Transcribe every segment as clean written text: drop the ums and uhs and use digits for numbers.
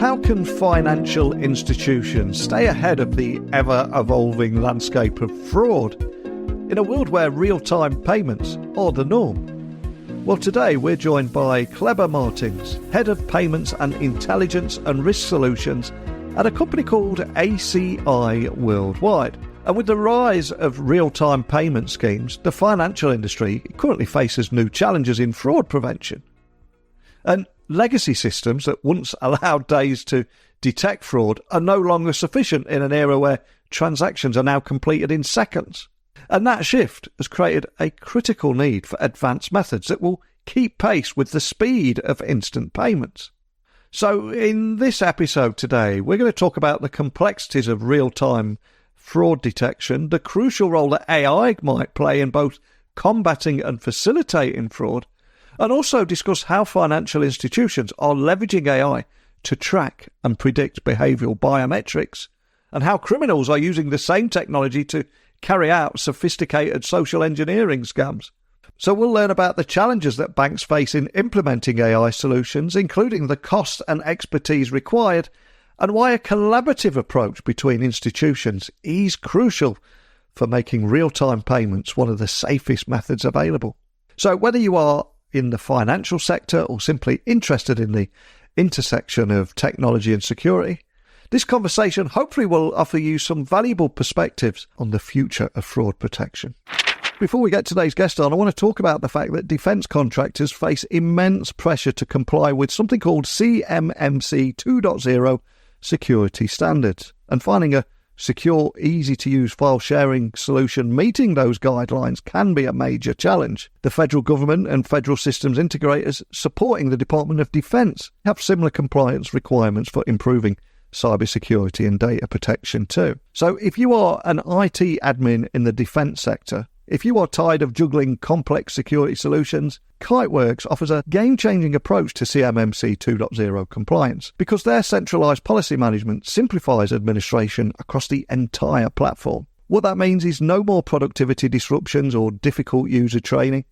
How can financial institutions stay ahead of the ever-evolving landscape of fraud in a world where real-time payments are the norm? Well, today we're joined by Cleber Martins, Head of Payments and Intelligence and Risk Solutions at a company called ACI Worldwide. And with the rise of real-time payment schemes, the financial industry currently faces new challenges in fraud prevention. And legacy systems that once allowed days to detect fraud are no longer sufficient in an era where transactions are now completed in seconds. And that shift has created a critical need for advanced methods that will keep pace with the speed of instant payments. So in this episode today, we're going to talk about the complexities of real-time fraud detection, the crucial role that AI might play in both combating and facilitating fraud, and also discuss how financial institutions are leveraging AI to track and predict behavioural biometrics, and how criminals are using the same technology to carry out sophisticated social engineering scams. So we'll learn about the challenges that banks face in implementing AI solutions, including the cost and expertise required, and why a collaborative approach between institutions is crucial for making real-time payments one of the safest methods available. So whether you are in the financial sector or simply interested in the intersection of technology and security, this conversation hopefully will offer you some valuable perspectives on the future of fraud protection. Before we get today's guest on, I want to talk about the fact that defence contractors face immense pressure to comply with something called CMMC 2.0 security standards, and finding a secure, easy-to-use file-sharing solution meeting those guidelines can be a major challenge. The federal government and federal systems integrators supporting the Department of Defence have similar compliance requirements for improving cybersecurity and data protection too. So if you are an IT admin in the defence sector, if you are tired of juggling complex security solutions, Kiteworks offers a game-changing approach to CMMC 2.0 compliance because their centralised policy management simplifies administration across the entire platform. What that means is no more productivity disruptions or difficult user training.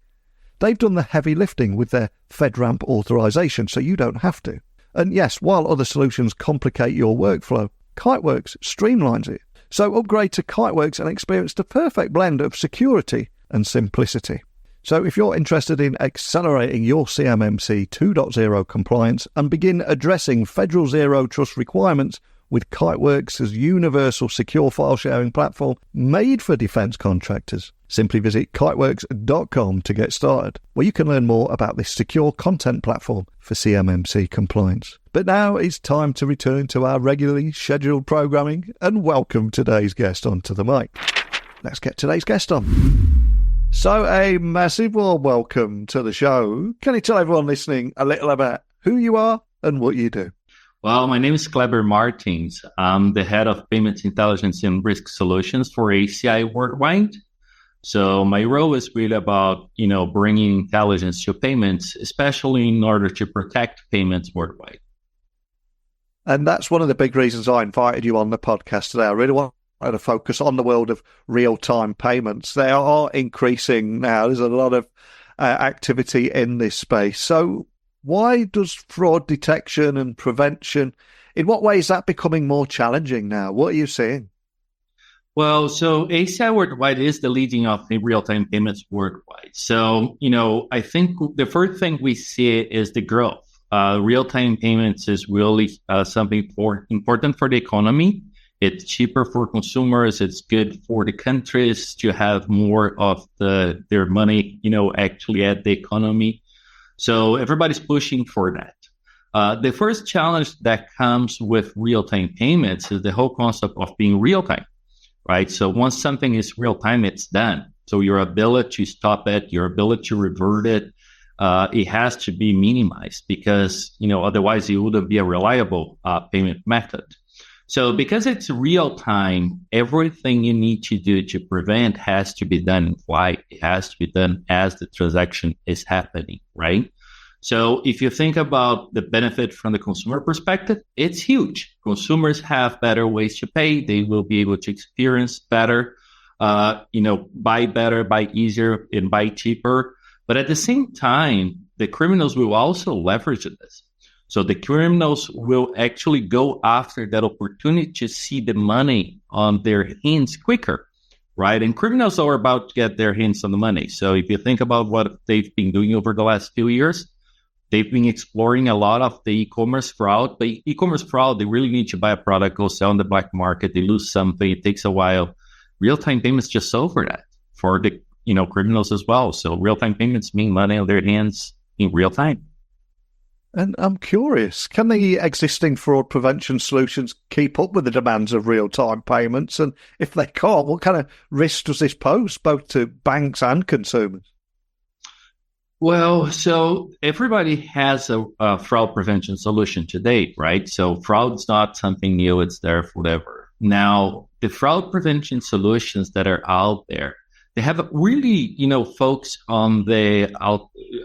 They've done the heavy lifting with their FedRAMP authorisation, so you don't have to. And yes, while other solutions complicate your workflow, Kiteworks streamlines it. So upgrade to Kiteworks and experience the perfect blend of security and simplicity. So if you're interested in accelerating your CMMC 2.0 compliance and begin addressing federal zero trust requirements with Kiteworks' universal secure file sharing platform made for defence contractors, simply visit kiteworks.com to get started, where you can learn more about this secure content platform for CMMC compliance. But now it's time to return to our regularly scheduled programming and welcome today's guest onto the mic. Let's get today's guest on. So a massive warm welcome to the show. Can you tell everyone listening a little about who you are and what you do? Well, my name is Cleber Martins. I'm the head of Payments, Intelligence, and Risk Solutions for ACI Worldwide. So my role is really about, bringing intelligence to payments, especially in order to protect payments worldwide. And that's one of the big reasons I invited you on the podcast today. I really want to focus on the world of real-time payments. They are increasing now. There's a lot of activity in this space. So why does fraud detection and prevention, in what way is that becoming more challenging now? What are you seeing? Well, so ACI Worldwide is the leading of the real-time payments worldwide. So, I think the first thing we see is the growth. Real-time payments is really something important for the economy. It's cheaper for consumers. It's good for the countries to have more of their money, actually at the economy. So everybody's pushing for that. The first challenge that comes with real-time payments is the whole concept of being real-time, right? So once something is real-time, it's done. So your ability to stop it, your ability to revert it, it has to be minimized because, otherwise it wouldn't be a reliable payment method. So because it's real time, everything you need to do to prevent has to be done in flight. It has to be done as the transaction is happening, right? So if you think about the benefit from the consumer perspective, it's huge. Consumers have better ways to pay. They will be able to experience better, buy better, buy easier, and buy cheaper. But at the same time, the criminals will also leverage this. So the criminals will actually go after that opportunity to see the money on their hands quicker, right? And criminals are about to get their hands on the money. So if you think about what they've been doing over the last few years, they've been exploring a lot of the e-commerce fraud. But e-commerce fraud, they really need to buy a product, go sell on the black market. They lose something. It takes a while. Real-time payments just over that for the criminals as well. So real-time payments mean money on their hands in real time. And I'm curious, can the existing fraud prevention solutions keep up with the demands of real-time payments? And if they can't, what kind of risk does this pose both to banks and consumers? Well, so everybody has a fraud prevention solution today, right? So fraud's not something new. It's there forever. Now, the fraud prevention solutions that are out there, they have really, focus on the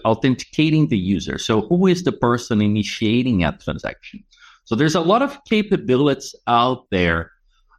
authenticating the user. So who is the person initiating a transaction? So there's a lot of capabilities out there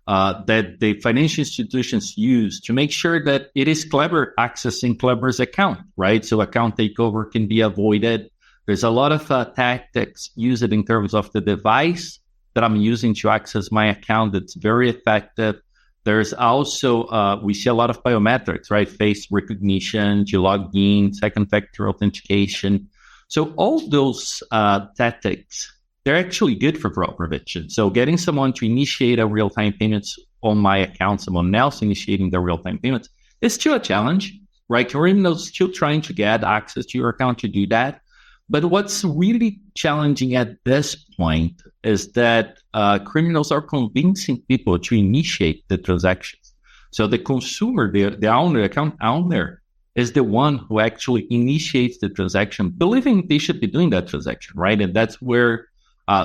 that the financial institutions use to make sure that it is Cleber accessing Cleber's account, right? So account takeover can be avoided. There's a lot of tactics used in terms of the device that I'm using to access my account that's very effective. There's also, we see a lot of biometrics, right? Face recognition, to log in, second factor authentication. So all those tactics, they're actually good for fraud prevention. So getting someone to initiate a real-time payments on my account, someone else initiating the real-time payments, is still a challenge, right? Criminals still trying to get access to your account to do that. But what's really challenging at this point is that criminals are convincing people to initiate the transactions. So the consumer, the owner, account owner, is the one who actually initiates the transaction, believing they should be doing that transaction, right? And that's where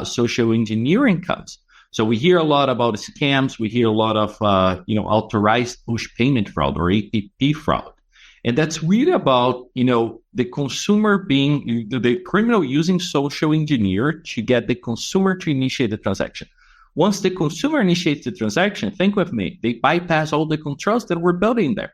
social engineering comes. So we hear a lot about scams. We hear a lot of, authorized push payment fraud or APP fraud. And that's really about, the consumer being, the criminal using social engineer to get the consumer to initiate the transaction. Once the consumer initiates the transaction, think with me, they bypass all the controls that we're building there.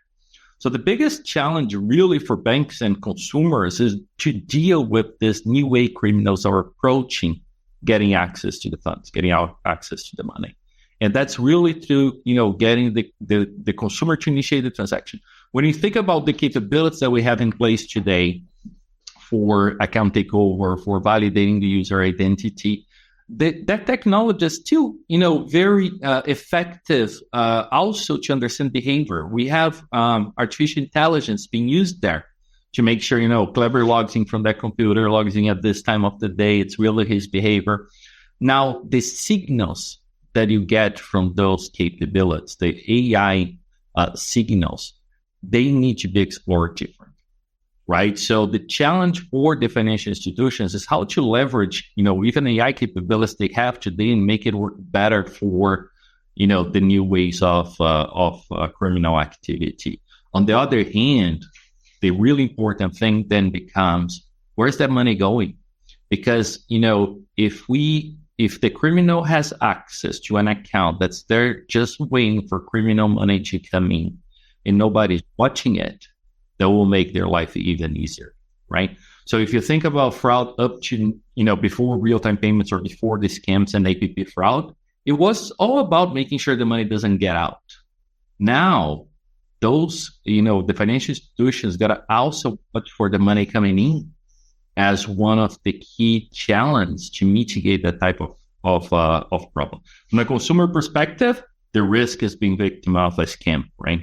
So the biggest challenge really for banks and consumers is to deal with this new way criminals are approaching getting access to the funds, getting out access to the money. And that's really through, getting the consumer to initiate the transaction. When you think about the capabilities that we have in place today for account takeover, for validating the user identity, that technology is still, very effective also to understand behavior. We have artificial intelligence being used there to make sure, Cleber logs in from that computer, logs in at this time of the day. It's really his behavior. Now, the signals that you get from those capabilities, the AI signals, they need to be explored different, right? So the challenge for the financial institutions is how to leverage, even AI capabilities they have today and make it work better for, the new ways of criminal activity. On the other hand, the really important thing then becomes, where's that money going? Because, if the criminal has access to an account that's there just waiting for criminal money to come in and nobody's watching it, that will make their life even easier, right? So if you think about fraud up to, before real-time payments or before the scams and APP fraud, it was all about making sure the money doesn't get out. Now, those, the financial institutions got to also watch for the money coming in as one of the key challenges to mitigate that type of problem. From a consumer perspective, the risk is being victim of a scam, right?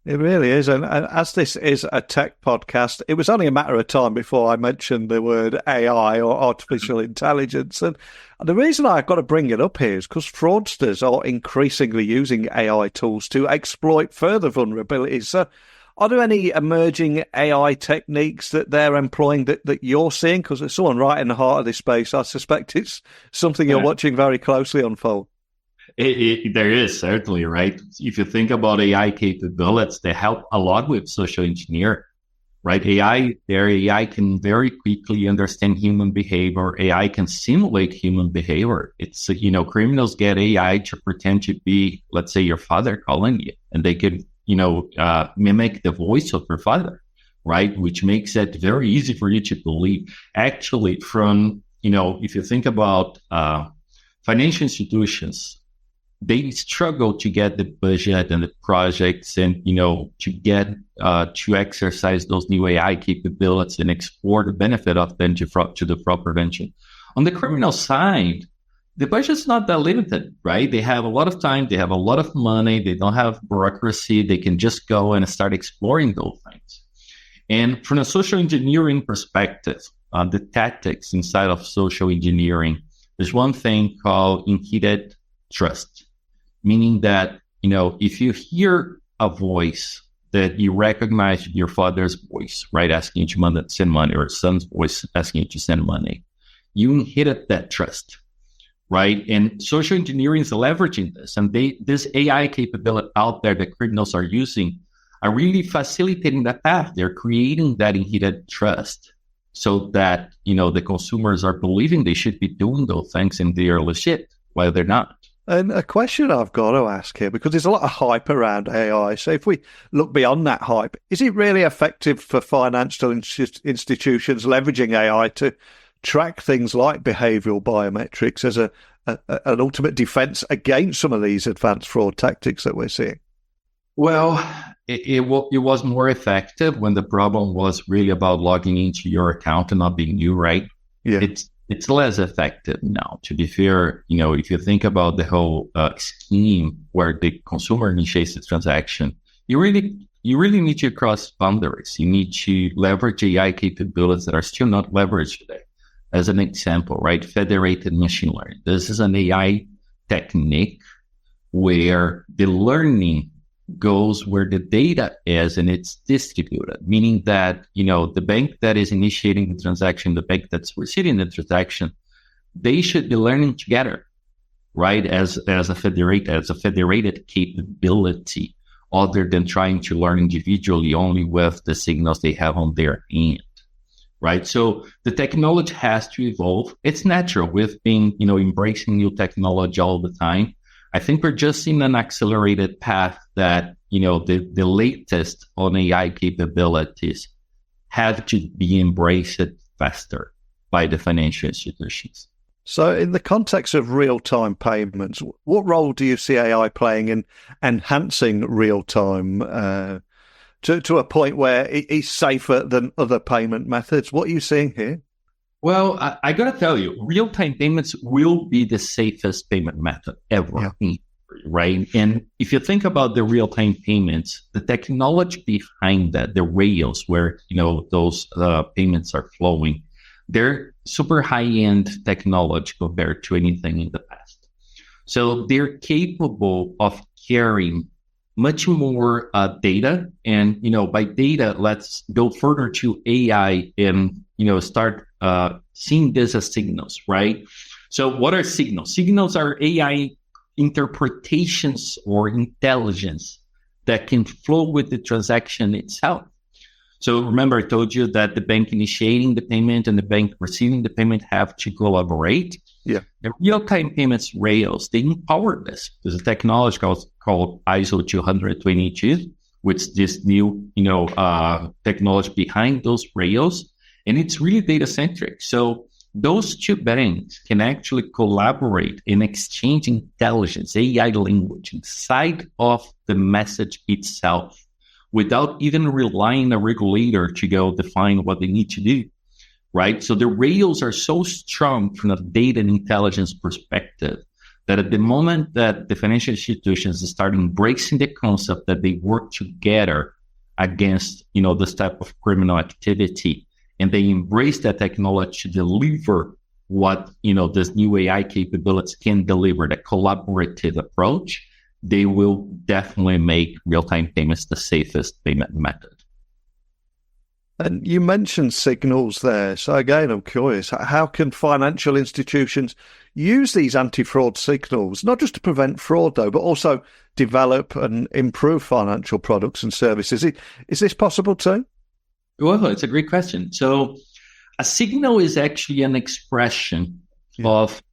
It really is. And as this is a tech podcast, it was only a matter of time before I mentioned the word AI or artificial intelligence. And the reason I've got to bring it up here is because fraudsters are increasingly using AI tools to exploit further vulnerabilities. So are there any emerging AI techniques that they're employing that you're seeing? Because there's someone right in the heart of this space. I suspect it's something you're watching very closely unfold. There is certainly, right? If you think about AI capabilities, they help a lot with social engineering, right? AI can very quickly understand human behavior. AI can simulate human behavior. It's, criminals get AI to pretend to be, let's say, your father calling you, and they could, mimic the voice of your father, right? Which makes it very easy for you to believe. Actually, from if you think about financial institutions, they struggle to get the budget and the projects and, to get to exercise those new AI capabilities and explore the benefit of them to the fraud prevention. On the criminal side, the budget's not that limited, right? They have a lot of time, they have a lot of money, they don't have bureaucracy, they can just go and start exploring those things. And from a social engineering perspective, the tactics inside of social engineering, there's one thing called inherent trust, meaning that, if you hear a voice that you recognize your father's voice, right, asking you to send money, or son's voice asking you to send money, you inherit that trust, right? And social engineering is leveraging this. And this AI capability out there that criminals are using are really facilitating that path. They're creating that inherent trust so that, the consumers are believing they should be doing those things and they are legit while they're not. And a question I've got to ask here, because there's a lot of hype around AI. So if we look beyond that hype, is it really effective for financial institutions leveraging AI to track things like behavioural biometrics as an ultimate defence against some of these advanced fraud tactics that we're seeing? Well, it was more effective when the problem was really about logging into your account and not being you, right? Yeah. It's less effective now. To be fair, if you think about the whole scheme where the consumer initiates the transaction, you really need to cross boundaries. You need to leverage AI capabilities that are still not leveraged today. As an example, right, federated machine learning. This is an AI technique where the learning goes where the data is and it's distributed, meaning that, the bank that is initiating the transaction, the bank that's receiving the transaction, they should be learning together, right, as a federated capability, other than trying to learn individually only with the signals they have on their end. Right. So the technology has to evolve. It's natural. We've been, embracing new technology all the time. I think we're just in an accelerated path that, the latest on AI capabilities have to be embraced faster by the financial institutions. So in the context of real-time payments, what role do you see AI playing in enhancing real-time to a point where it's safer than other payment methods? What are you seeing here? Well, I got to tell you, real-time payments will be the safest payment method ever, right? And if you think about the real-time payments, the technology behind that, the rails where, those payments are flowing, they're super high-end technology compared to anything in the past. So they're capable of carrying much more data. And, by data, let's go further to AI and, start seeing this as signals, right? So what are signals? Signals are AI interpretations or intelligence that can flow with the transaction itself. So remember, I told you that the bank initiating the payment and the bank receiving the payment have to collaborate. Yeah. The real-time payments rails, they empower this. There's a technology called ISO 222, which is this new, technology behind those rails. And it's really data-centric. So those two banks can actually collaborate and exchange intelligence, AI language inside of the message itself without even relying on a regulator to go define what they need to do, right? So the rails are so strong from a data and intelligence perspective that at the moment that the financial institutions start embracing the concept that they work together against, this type of criminal activity, and they embrace that technology to deliver what, this new AI capabilities can deliver, the collaborative approach, they will definitely make real-time payments the safest payment method. And you mentioned signals there. So again, I'm curious, how can financial institutions use these anti-fraud signals, not just to prevent fraud though, but also develop and improve financial products and services? Is this possible too? Well, it's a great question. So a signal is actually an expression of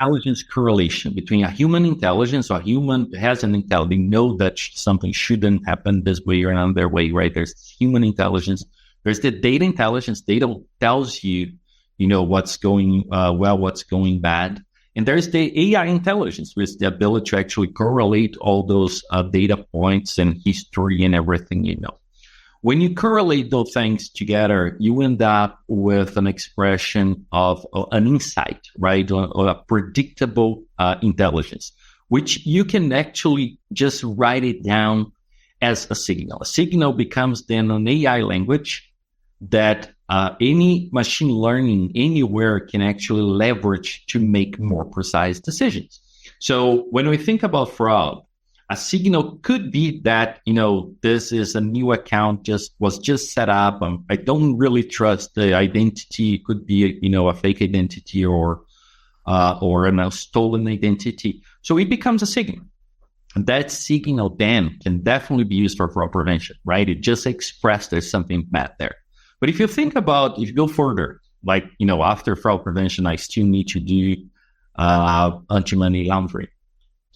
intelligence correlation between a human intelligence, or a human has an intelligence, they know that something shouldn't happen this way or another way, right? There's human intelligence. There's the data intelligence. Data tells you, what's going well, what's going bad. And there's the AI intelligence, with the ability to actually correlate all those data points and history and everything. When you correlate those things together, you end up with an expression of an insight, right? Or a predictable intelligence, which you can actually just write it down as a signal. A signal becomes then an AI language that any machine learning anywhere can actually leverage to make more precise decisions. So when we think about fraud, a signal could be that, this is a new account, was just set up. I don't really trust the identity. It could be, a fake identity or a stolen identity. So it becomes a signal. And that signal then can definitely be used for fraud prevention, right? It just expressed there's something bad there. But if you go further, like, after fraud prevention, I still need to do anti-money laundering,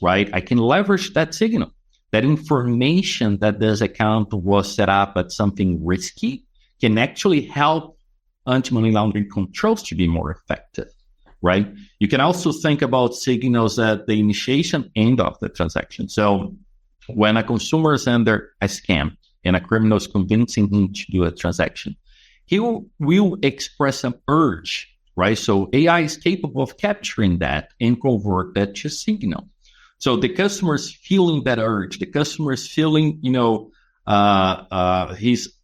right? I can leverage that signal, that information that this account was set up at something risky can actually help anti-money laundering controls to be more effective, right? You can also think about signals at the initiation end of the transaction. So when a consumer is under a scam and a criminal is convincing him to do a transaction, he will express an urge, right? So AI is capable of capturing that and convert that to signal. So the customer is feeling that urge. The customer is feeling, he's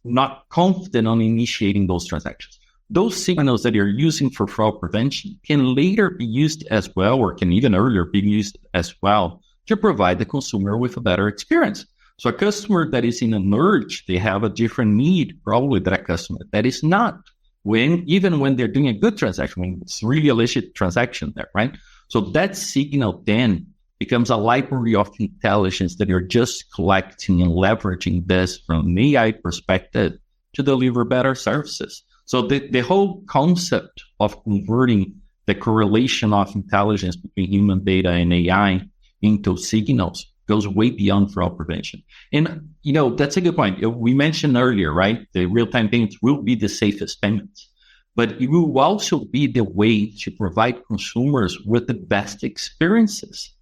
not confident on initiating those transactions. Those signals that you're using for fraud prevention can later be used as well, or can even earlier be used as well, to provide the consumer with a better experience. So a customer that is in an urge, they have a different need probably than a customer that is not, even when they're doing a good transaction, when it's really a legit transaction there, right? So that signal then becomes a library of intelligence that you're just collecting and leveraging this from an AI perspective to deliver better services. So the whole concept of converting the correlation of intelligence between human data and AI into signals goes way beyond fraud prevention. And, that's a good point. We mentioned earlier, right? The real-time payments will be the safest payments, but it will also be the way to provide consumers with the best experiences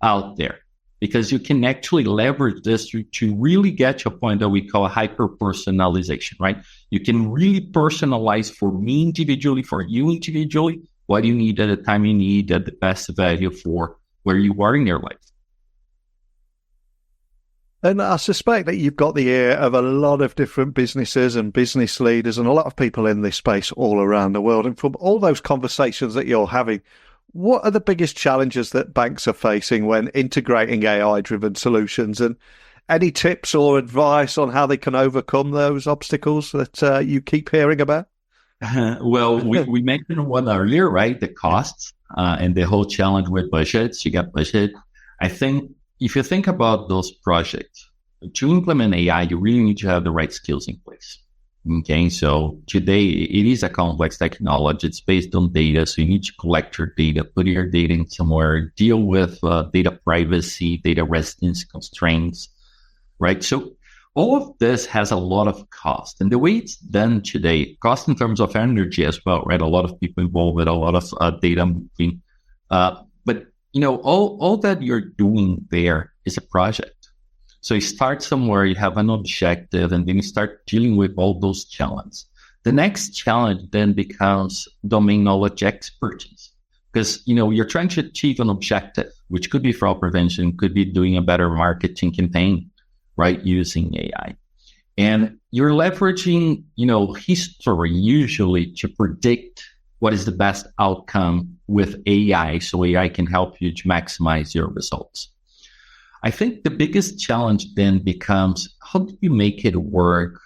out there, because you can actually leverage this to really get to a point that we call hyper-personalization, right? You can really personalize for me individually, for you individually, what you need at the time you need at the best value for where you are in your life. And I suspect that you've got the ear of a lot of different businesses and business leaders and a lot of people in this space all around the world. And from all those conversations that you're having, what are the biggest challenges that banks are facing when integrating AI-driven solutions? And any tips or advice on how they can overcome those obstacles that you keep hearing about? Well, we mentioned one earlier, right? The costs and the whole challenge with budgets. You got budget. I think if you think about those projects, to implement AI, you really need to have the right skills in place. Okay, so today it is a complex technology. It's based on data, so you need to collect your data, put your data in somewhere, deal with data privacy, data residence constraints, right? So all of this has a lot of cost. And the way it's done today, cost in terms of energy as well, right? A lot of people involved with a lot of data moving. But, all that you're doing there is a project. So you start somewhere, you have an objective, and then you start dealing with all those challenges. The next challenge then becomes domain knowledge expertise, because, you're trying to achieve an objective, which could be fraud prevention, could be doing a better marketing campaign, right, using AI. And you're leveraging, history usually to predict what is the best outcome with AI, so AI can help you to maximize your results. I think the biggest challenge then becomes, how do you make it work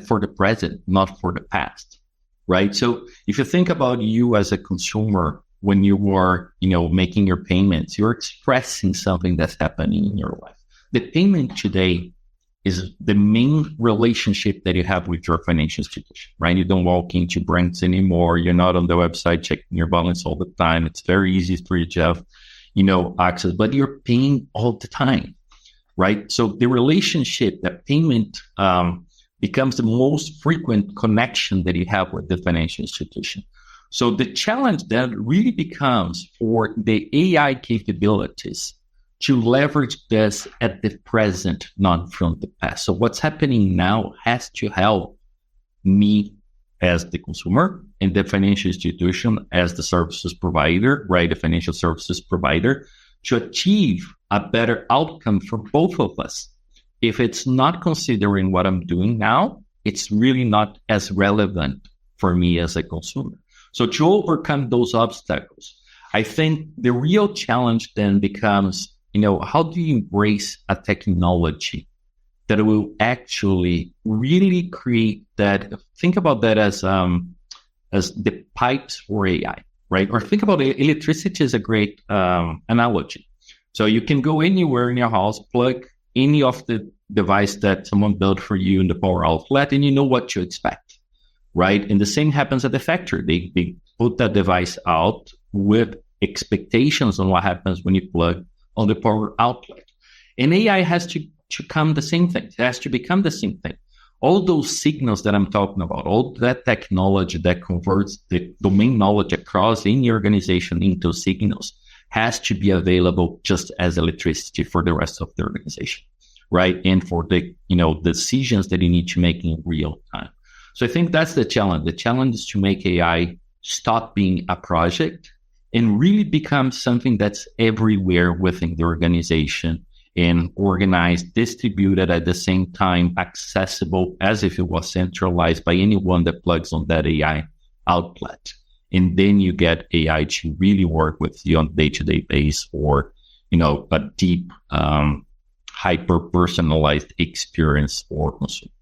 for the present, not for the past, right? So if you think about you as a consumer, when you are, making your payments, you're expressing something that's happening in your life. The payment today is the main relationship that you have with your financial institution, right? You don't walk into branches anymore. You're not on the website checking your balance all the time. It's very easy for you to have, access, but you're paying all the time, right? So the relationship, that payment becomes the most frequent connection that you have with the financial institution. So the challenge then really becomes for the AI capabilities to leverage this at the present, not from the past. So what's happening now has to help me as the consumer and the financial institution as the services provider, right? The financial services provider to achieve a better outcome for both of us. If it's not considering what I'm doing now, it's really not as relevant for me as a consumer. So to overcome those obstacles, I think the real challenge then becomes, how do you embrace a technology that will actually really create that? Think about that as the pipes for AI, right? Or think about electricity as a great analogy. So you can go anywhere in your house, plug any of the device that someone built for you in the power outlet, and you know what to expect, right? And the same happens at the factory. They put that device out with expectations on what happens when you plug on the power outlet. And AI has to become the same thing. It has to become the same thing. All those signals that I'm talking about, all that technology that converts the domain knowledge across any organization into signals has to be available just as electricity for the rest of the organization, right? And for the, decisions that you need to make in real time. So I think that's the challenge. The challenge is to make AI stop being a project and really become something that's everywhere within the organization and organized, distributed at the same time, accessible as if it was centralized by anyone that plugs on that AI outlet. And then you get AI to really work with you on day-to-day basis or, a deep, hyper-personalized experience for consumers.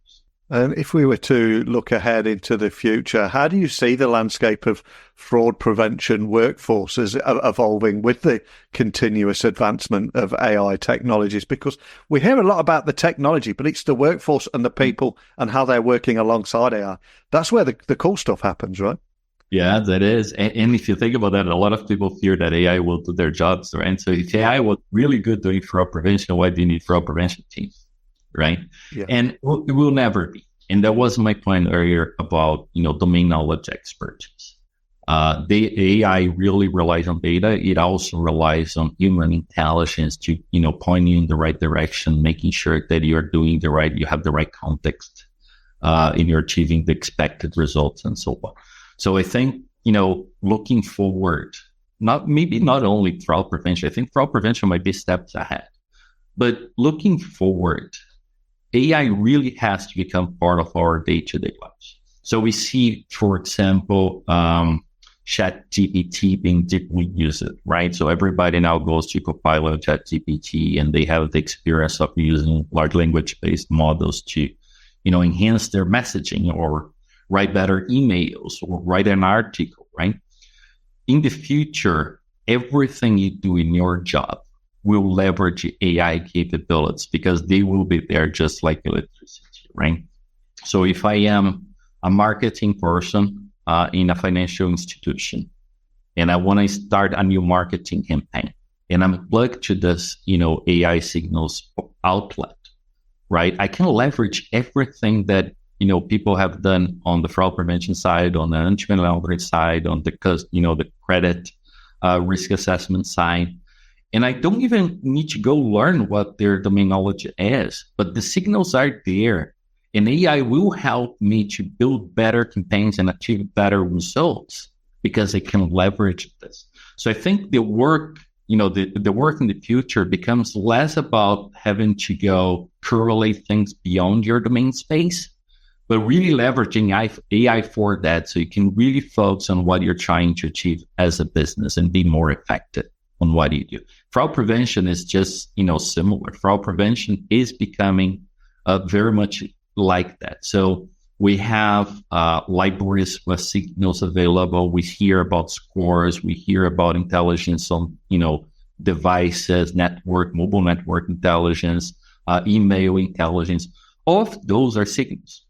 And if we were to look ahead into the future, how do you see the landscape of fraud prevention workforces evolving with the continuous advancement of AI technologies? Because we hear a lot about the technology, but it's the workforce and the people and how they're working alongside AI. That's where the cool stuff happens, right? Yeah, that is. And if you think about that, a lot of people fear that AI will do their jobs, right? So if AI was really good doing fraud prevention, why do you need fraud prevention teams? Right? Yeah. And it will never be. And that was my point earlier about, domain knowledge expertise. The AI really relies on data. It also relies on human intelligence to, point you in the right direction, making sure that you have the right context, and you're achieving the expected results and so on. So I think, looking forward, not only fraud prevention, I think fraud prevention might be steps ahead, but looking forward, AI really has to become part of our day-to-day lives. So we see, for example, ChatGPT being deeply used, right? So everybody now goes to Copilot, ChatGPT, and they have the experience of using large language-based models to, enhance their messaging or write better emails or write an article, right? In the future, everything you do in your job will leverage AI capabilities because they will be there just like electricity, right? So if I am a marketing person in a financial institution and I want to start a new marketing campaign and I'm plugged to this, AI signals outlet, right? I can leverage everything that, people have done on the fraud prevention side, on the anti-money laundering side, on the credit risk assessment side. And I don't even need to go learn what their domain knowledge is, but the signals are there. And AI will help me to build better campaigns and achieve better results because it can leverage this. So I think the work, the work in the future becomes less about having to go correlate things beyond your domain space, but really leveraging AI for that so you can really focus on what you're trying to achieve as a business and be more effective on what you do. Fraud prevention is just, similar. Fraud prevention is becoming very much like that. So we have libraries with signals available. We hear about scores. We hear about intelligence on, devices, mobile network intelligence, email intelligence. All of those are signals.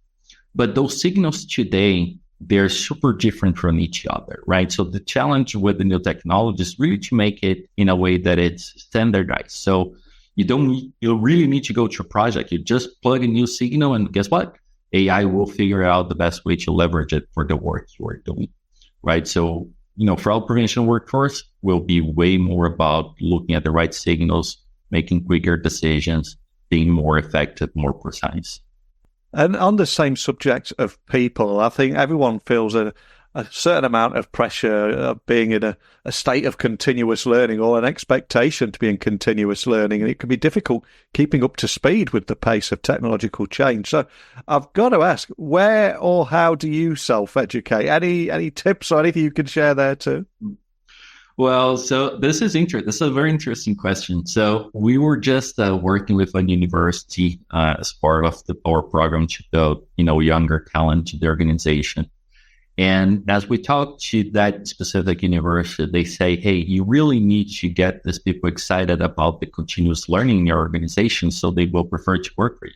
But those signals today, they're super different from each other, right? So the challenge with the new technology is really to make it in a way that it's standardized. So you really need to go to a project. You just plug a new signal and guess what? AI will figure out the best way to leverage it for the work you are doing, right? So, fraud prevention workforce will be way more about looking at the right signals, making quicker decisions, being more effective, more precise. And on the same subject of people, I think everyone feels a certain amount of pressure of being in a state of continuous learning, or an expectation to be in continuous learning. And it can be difficult keeping up to speed with the pace of technological change. So I've got to ask, where or how do you self-educate? Any tips or anything you can share there too? Well, so this is interesting. This is a very interesting question. So we were just working with a university as part of our program to build, younger talent to the organization. And as we talk to that specific university, they say, hey, you really need to get these people excited about the continuous learning in your organization so they will prefer to work for you.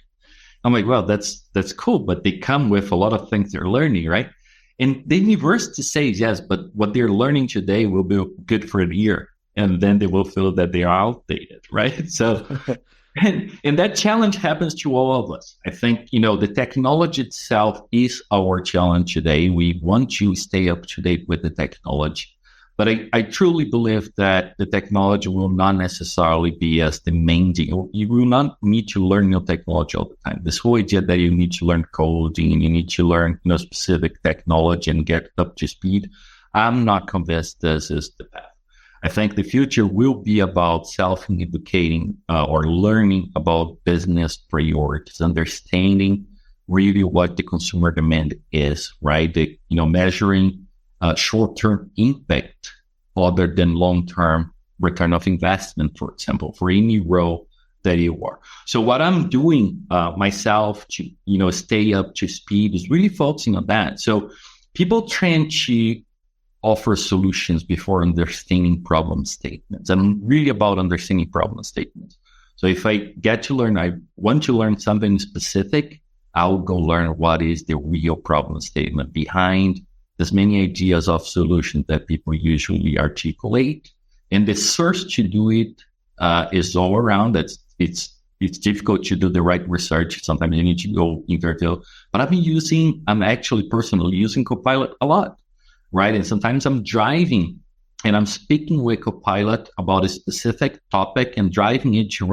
I'm like, well, that's cool, but they come with a lot of things they're learning, right? And the university says, yes, but what they're learning today will be good for a year. And then they will feel that they are outdated, right? So, and that challenge happens to all of us. I think, the technology itself is our challenge today. We want to stay up to date with the technology. But I truly believe that the technology will not necessarily be as the main thing. You will not need to learn new technology all the time. This whole idea that you need to learn coding, you need to learn specific technology and get up to speed, I'm not convinced this is the path. I think the future will be about self-educating or learning about business priorities, understanding really what the consumer demand is, right? Measuring short-term impact other than long-term return of investment, for example, for any role that you are. So what I'm doing myself to, stay up to speed is really focusing on that. So people tend to offer solutions before understanding problem statements. I'm really about understanding problem statements. So if I want to learn something specific, I'll go learn what is the real problem statement behind there's many ideas of solutions that people usually articulate. And the search to do it is all around. It's difficult to do the right research. Sometimes you need to go interview. But I'm actually personally using Copilot a lot, right? And sometimes I'm driving and I'm speaking with Copilot about a specific topic and driving it to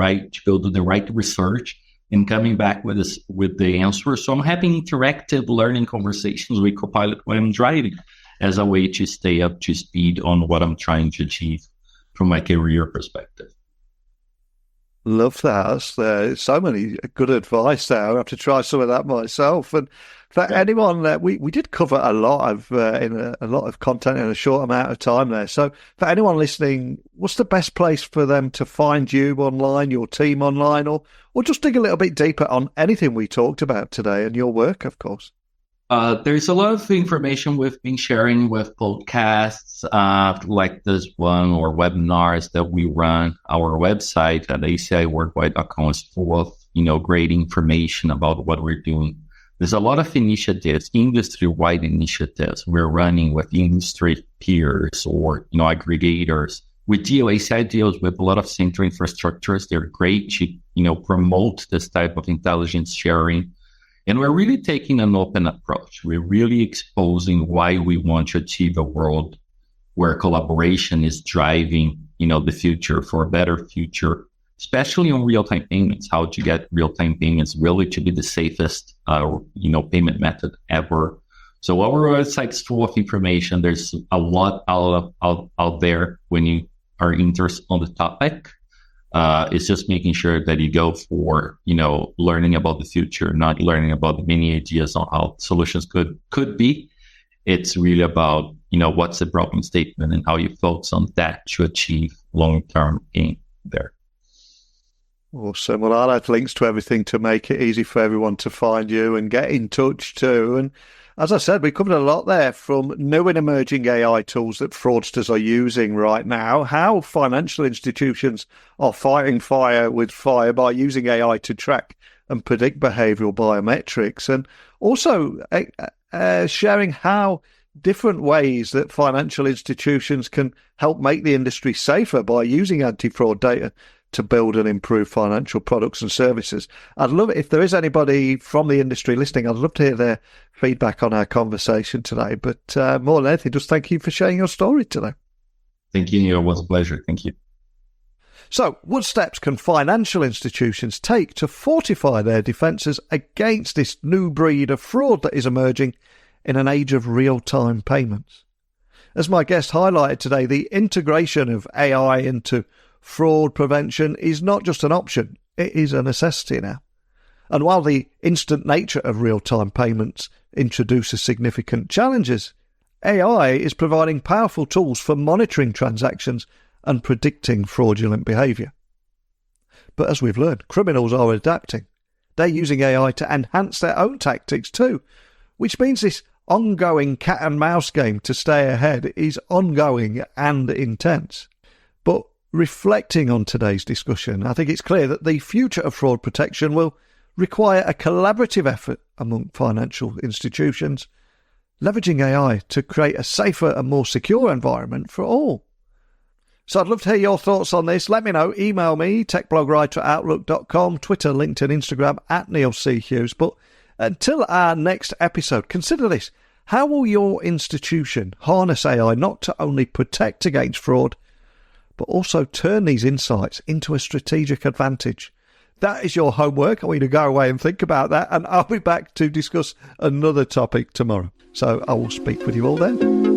go do the right research and coming back with the answer. So I'm having interactive learning conversations with Copilot when I'm driving as a way to stay up to speed on what I'm trying to achieve from my career perspective. Love that. There's so many good advice there. I have to try some of that myself. And for anyone that we did cover a lot of a lot of content in a short amount of time there. So for anyone listening, what's the best place for them to find you online, your team online, or just dig a little bit deeper on anything we talked about today and your work, of course? There's a lot of information we've been sharing with podcasts like this one or webinars that we run. Our website at aciworldwide.com is full of, great information about what we're doing. There's a lot of initiatives, industry-wide initiatives we're running with industry peers or, aggregators. ACI deals with a lot of central infrastructures. They're great to, promote this type of intelligence sharing. And we're really taking an open approach. We're really exposing why we want to achieve a world where collaboration is driving, the future for a better future, especially on real-time payments, how to get real-time payments really to be the safest, payment method ever. So our website is full of information. There's a lot out there when you are interested on the topic. It's just making sure that you go for, learning about the future, not learning about the many ideas on how solutions could be. It's really about, what's the problem statement and how you focus on that to achieve long-term gain there. Awesome. Well, I'll add links to everything to make it easy for everyone to find you and get in touch too. And as I said, we covered a lot there, from new and emerging AI tools that fraudsters are using right now, how financial institutions are fighting fire with fire by using AI to track and predict behavioral biometrics, and also sharing how different ways that financial institutions can help make the industry safer by using anti-fraud data to build and improve financial products and services. I'd love it if there is anybody from the industry listening. I'd love to hear their feedback on our conversation today. But more than anything, just thank you for sharing your story today. Thank you, Neil. It was a pleasure. Thank you. So, what steps can financial institutions take to fortify their defences against this new breed of fraud that is emerging in an age of real-time payments? As my guest highlighted today, the integration of AI into fraud prevention is not just an option, it is a necessity now. And while the instant nature of real-time payments introduces significant challenges, AI is providing powerful tools for monitoring transactions and predicting fraudulent behaviour. But as we've learned, criminals are adapting. They're using AI to enhance their own tactics too, which means this ongoing cat and mouse game to stay ahead is ongoing and intense. But reflecting on today's discussion, I think it's clear that the future of fraud protection will require a collaborative effort among financial institutions, leveraging AI to create a safer and more secure environment for all. So I'd love to hear your thoughts on this. Let me know. Email me, techblogwriter@outlook.com, Twitter, LinkedIn, Instagram, @NeilCHughes. But until our next episode, consider this. How will your institution harness AI not to only protect against fraud, but also turn these insights into a strategic advantage? That is your homework. I want you to go away and think about that. And I'll be back to discuss another topic tomorrow. So I will speak with you all then.